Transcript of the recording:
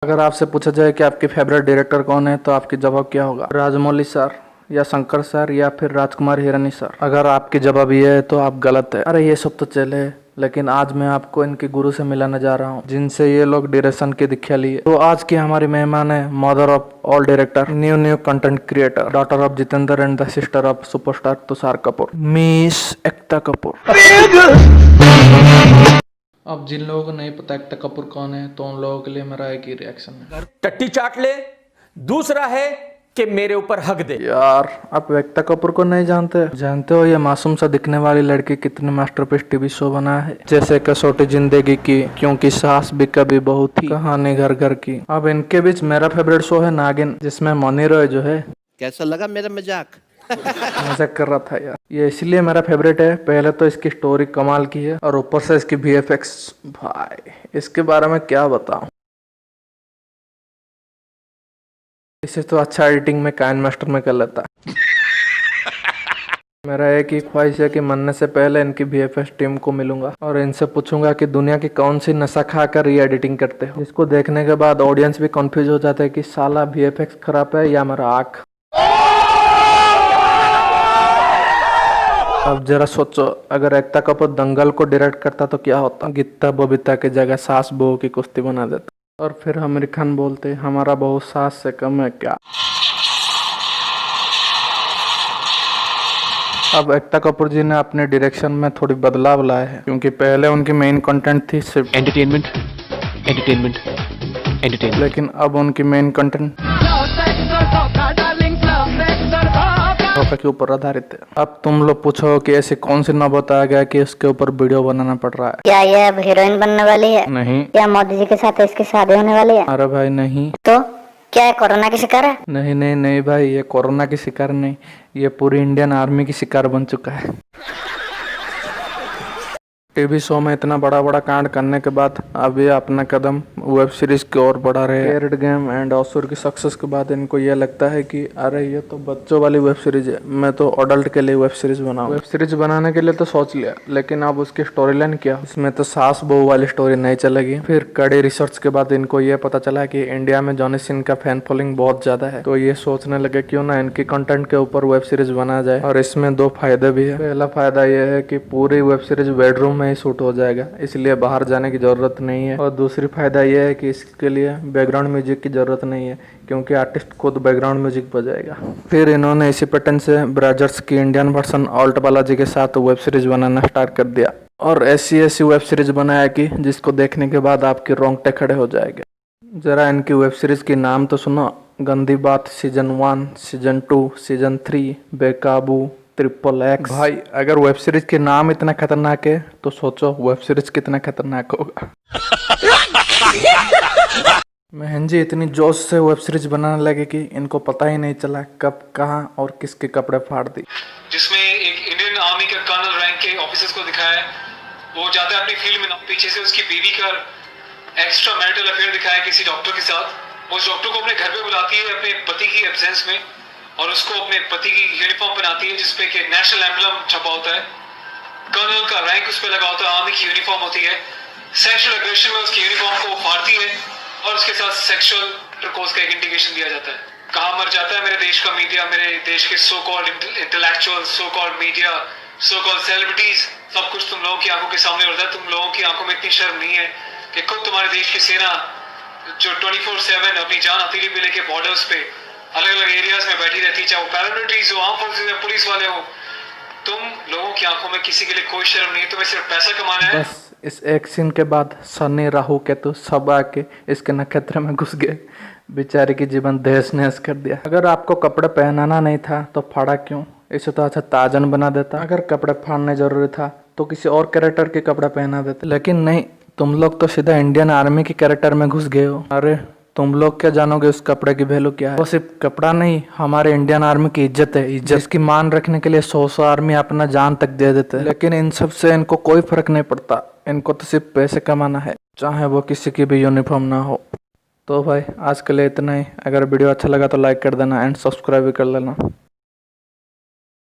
अगर आपसे पूछा जाए कि आपके फेवरेट डायरेक्टर कौन है तो आपकी जवाब क्या होगा? राजमौली सर या शंकर सर या फिर राजकुमार हिरानी सर? अगर आपकी जवाब ये है तो आप गलत है। अरे ये सब तो चले, लेकिन आज मैं आपको इनके गुरु से मिलाने जा रहा हूँ जिनसे ये लोग डायरेक्शन की दीक्षा लिए। तो आज की हमारी मेहमान है mother of all director, new content creator, daughter of Jitendra and the sister of superstar Tushar Kapoor, miss Ekta Kapoor. अब जिन लोगों को नहीं पता एकता कपूर कौन है तो उन लोगों के लिए मेरा एक ही रिएक्शन है, टट्टी चाट ले। दूसरा है कि मेरे ऊपर हक दे। यार आप एकता कपूर को नहीं जानते हो ये मासूम सा दिखने वाली लड़की कितने मास्टरपीस टीवी शो बनाया है, जैसे कसौटी जिंदगी की, क्योंकि सास भी कभी बहू थी, कहानी घर घर की। अब इनके बीच मेरा फेवरेट शो है नागिन, जिसमें मनी रॉय जो है। कैसा लगा मेरा मजाक? मजाक कर रहा था यार। ये इसलिए मेरा फेवरेट है, पहले तो इसकी स्टोरी कमाल की है और ऊपर से इसकी VFX, भाई इसके बारे में क्या बताऊं। इसे तो अच्छा एडिटिंग में काइन मास्टर में कर लेता। मेरा एक ही ख्वाहिश है कि मरने से पहले इनकी VFX टीम को मिलूंगा और इनसे पूछूंगा कि दुनिया की कौन सी नशा खाकर ये एडिटिंग करते हो, जिसको देखने के बाद ऑडियंस भी कंफ्यूज हो जाता है कि साला VFX खराब है या मेरा आँख। अब जरा सोचो, अगर एकता कपूर दंगल को डायरेक्ट करता तो क्या होता? गीता बबीता की जगह सास बहू की कुश्ती बना देता और फिर आमिर खान बोलते हमारा बहू सास से कम है क्या? अब एकता कपूर जी ने अपने डायरेक्शन में थोड़ी बदलाव लाए हैं, क्योंकि पहले उनकी मेन कंटेंट थी सिर्फ एंटरटेनमेंट, लेकिन अब उनकी मेन कंटेंट के ऊपर आधारित है। अब तुम लोग पूछो कि ऐसी कौन सी नौ बताया गया कि इसके ऊपर वीडियो बनाना पड़ रहा है? क्या ये अब हीरोइन बनने वाली है? नहीं। क्या मोदी जी के साथ इसकी शादी होने वाली है? अरे भाई नहीं। तो क्या ये कोरोना की शिकार है? नहीं नहीं नहीं भाई, ये कोरोना की शिकार नहीं, ये पूरी इंडियन आर्मी की शिकार बन चुका है। टीवी शो में इतना बड़ा कांड करने के बाद अब ये अपना कदम वेब सीरीज की ओर बढ़ा रहे हैं। स्क्वेड गेम एंड असुर की सक्सेस के बाद इनको ये लगता है कि अरे ये तो बच्चों वाली वेब सीरीज है, मैं तो अडल्ट के लिए वेब सीरीज बनाऊं। वेब सीरीज बनाने के लिए तो सोच लिया, लेकिन अब उसकी स्टोरी लाइन क्या? इसमें तो सास बहू वाली स्टोरी नहीं चलेगी। फिर कड़ी रिसर्च के बाद इनको ये पता चला कि इंडिया में जॉनी सिंह का फैन फॉलोइंग बहुत ज्यादा है, तो ये सोचने लगे क्यों ना इनकी कंटेंट के ऊपर वेब सीरीज बनाया जाए। और इसमें दो फायदे भी है। पहला फायदा ये है कि पूरी वेब सीरीज बेडरूम में ही शूट हो जाएगा, इसलिए बाहर जाने की जरूरत नहीं है। और दूसरी फायदा यह है कि इसके लिए बैकग्राउंड म्यूजिक की जरूरत नहीं है, क्योंकि आर्टिस्ट खुद बैकग्राउंड म्यूजिक बजाएगा। फिर इन्होंने इसी पैटर्न से ब्राजर्स की इंडियन वर्सन ऑल्ट बालाजी के साथ वेब सीरीज बनाना स्टार्ट कर दिया, और ऐसी वेब सीरीज बनाया कि जिसको देखने के बाद आपके रोंगटे खड़े हो जाएंगे। जरा इनकी वेब सीरीज की नाम तो सुनो, गंदी बात सीजन 1, सीजन 2, सीजन 3, बेकाबू, XXX। भाई अगर वेब सीरीज के नाम इतना खतरनाक है तो सोचो वेब सीरीज कितना खतरनाक होगा। महन जी इतनी जोश से वेब सीरीज बनाने लगे कि इनको पता ही नहीं चला कब, कहां और किसके कपड़े फाड़ दी। जिसमें एक इंडियन आर्मी के कर्नल रैंक के ऑफिसर्स को दिखाया है, वो जाता है अपनी फील्ड में, पीछे से उसकी बीवी का एक्स्ट्रा मैरिटल अफेयर दिखाया है किसी डॉक्टर के साथ। वो उस डॉक्टर को अपने घर पे बुलाती है अपने पति की एब्सेंस में, और उसको अपने पति की यूनिफॉर्म पहनाती है जिसपे कि नेशनल एम्बलम छपा होता है, कर्नल का रैंक उस पर लगा होता है, आर्मी की यूनिफॉर्म होती है। सेक्सुअल एग्रेशन में उसकी यूनिफॉर्म को फाड़ती है और उसके साथ सेक्सुअल इंटरकोर्स का एक इंडिकेशन दिया जाता है। कहाँ मर जाता है मेरे देश का मीडिया, मेरे देश के so called intellectual, so called media, so called celebrities, सब कुछ तुम लोगों की आंखों के सामने होता है। तुम लोगों की आंखों में इतनी शर्म नहीं है कि खुद तुम्हारे देश की सेना जो 24/7 अपनी जान हथेली पे लेके बॉर्डर्स पे अलग अलग एरियाज में बैठी रहती है, चाहे वो पैरामिलिट्रीज हो, आर्म फोर्सेस या पुलिस वाले हो, तुम लोगों की आंखों में किसी के लिए कोई शर्म नहीं है, तुम्हें सिर्फ पैसा कमाना है। बस इस एक सीन के बाद शनि राहु केतु सब आके इसके नक्षत्र में घुस गए, बेचारे की जीवन तहस नहस कर दिया। अगर आपको कपड़े पहनाना नहीं था तो फाड़ा क्यों? इसे तो अच्छा ताजन बना देता। अगर कपड़े फाड़ने जरूरी था तो किसी और कैरेक्टर के कपड़े पहना देते, लेकिन नहीं, तुम लोग तो सीधा इंडियन आर्मी के कैरेक्टर में घुस गए हो। अरे तुम लोग क्या जानोगे उस कपड़े की वैल्यू क्या है? वो सिर्फ कपड़ा नहीं, हमारे इंडियन आर्मी की इज्जत है, इज्जत। इसकी मान रखने के लिए 100 आर्मी अपना जान तक दे देते हैं, लेकिन इन सब से इनको कोई फर्क नहीं पड़ता। इनको तो सिर्फ पैसे कमाना है, चाहे वो किसी की भी यूनिफॉर्म ना हो। तो भाई आज के लिए इतना ही। अगर वीडियो अच्छा लगा तो लाइक कर देना एंड सब्सक्राइब भी कर लेना।